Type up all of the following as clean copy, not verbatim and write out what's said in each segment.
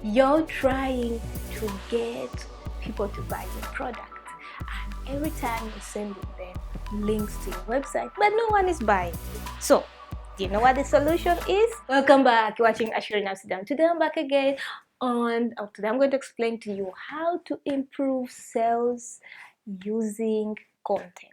you're trying to get people to buy your product, and every time you're sending them links to your website, but no one is buying. So do you know what the solution is? Welcome back, watching ACIERO in Amsterdam. Today I'm back again today I'm going to explain to you how to improve sales using content.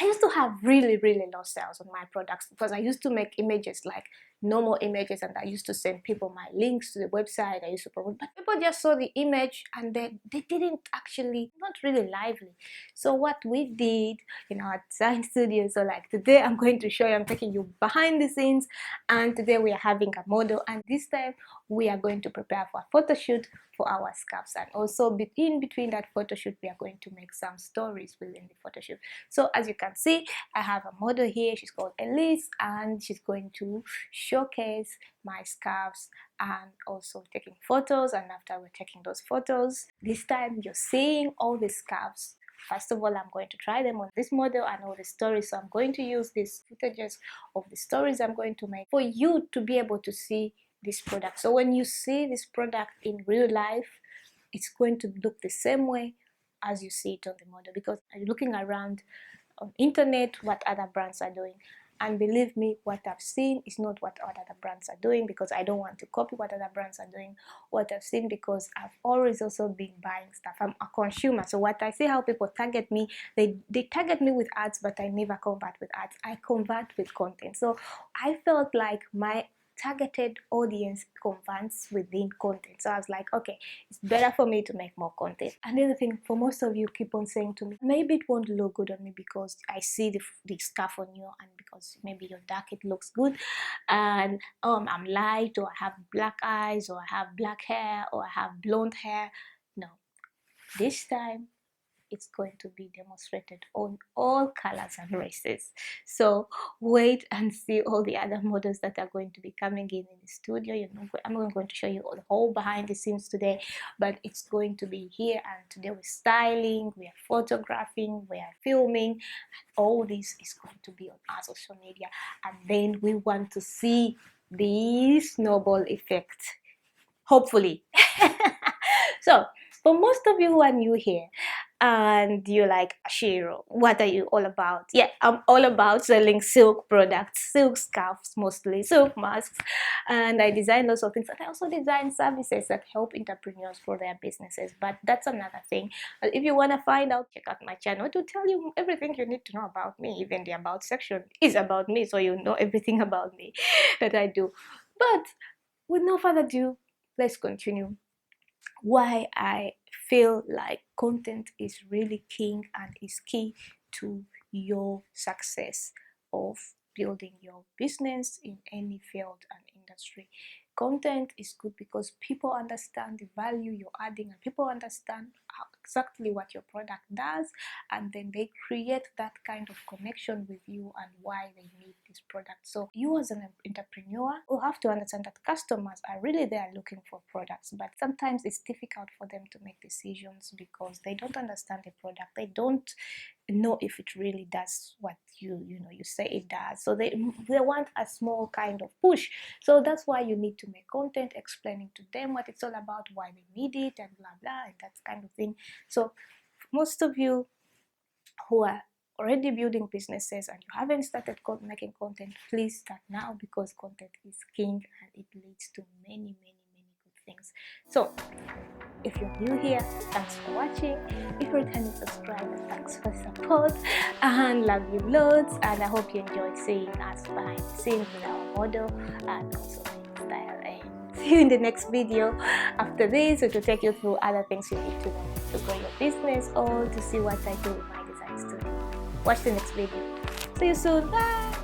I used to have really low sales on my products because I used to make images, like normal images, and I used to send people my links to the website I used to promote, but people just saw the image and they didn't actually, not really lively. So what we did in our design studio, so like today I'm going to show you, I'm taking you behind the scenes, and today we are having a model, and this time we are going to prepare for a photo shoot for our scarves, and also in between that photo shoot we are going to make some stories within the photo shoot. So as you can see, I have a model here. She's called Elise, and she's going to showcase my scarves and also taking photos. And after we're taking those photos, this time you're seeing all the scarves. First of all, I'm going to try them on this model and all the stories. So I'm going to use these footages of the stories I'm going to make for you to be able to see this product. So when you see this product in real life, it's going to look the same way as you see it on the model, because I'm looking around on internet what other brands are doing, and believe me, what I've seen is not what other brands are doing, because I don't want to copy what other brands are doing. What I've seen, because I've always also been buying stuff. I'm a consumer, so what I see how people target me, they target me with ads, but I never convert with ads. I convert with content. So I felt like my targeted audience converts within content. So I was like, okay, it's better for me to make more content. Another thing, for most of you keep on saying to me, maybe it won't look good on me because I see the scarf on you, and because maybe you're dark it looks good, and I'm light, or I have black eyes, or I have black hair, or I have blonde hair. No, this time it's going to be demonstrated on all colors and races. So wait and see all the other models that are going to be coming in the studio. You know, I'm not going to show you all the whole behind the scenes today, but it's going to be here. And today we're styling, we are photographing, we are filming, and all this is going to be on our social media. And then we want to see the snowball effect, hopefully. So for most of you who are new here and you're like, ACIERO, what are you all about? Yeah, I'm all about selling silk products, silk scarves, mostly silk masks, and I design lots of things. And I also design services that help entrepreneurs grow their businesses, but that's another thing. But if you want to find out, check out my channel to tell you everything you need to know about me. Even the about section is about me, so you know everything about me that I do. But with no further ado, let's continue. Why I feel like content is really king and is key to your success of building your business in any field and industry. Content is good because people understand the value you're adding, and people understand exactly what your product does, and then they create that kind of connection with you and why they need this product. So you as an entrepreneur will have to understand that customers are really there looking for products, but sometimes it's difficult for them to make decisions because they don't understand the product. They don't know if it really does what you say it does. So they want a small kind of push. So that's why you need to make content explaining to them what it's all about, why they need it, and blah blah, and that kind of thing. So most of you who are already building businesses and you haven't started making content, please start now, because content is king and it leads to many good things. So if you're new here, thanks for watching. If you're returning subscriber, thanks for support, and love you loads. And I hope you enjoyed seeing us behind the scenes with our model and also my style. And see you in the next video after this, to take you through other things you need to know to grow your business, or to see what I do in my design studio. Watch the next video. See you soon. Bye.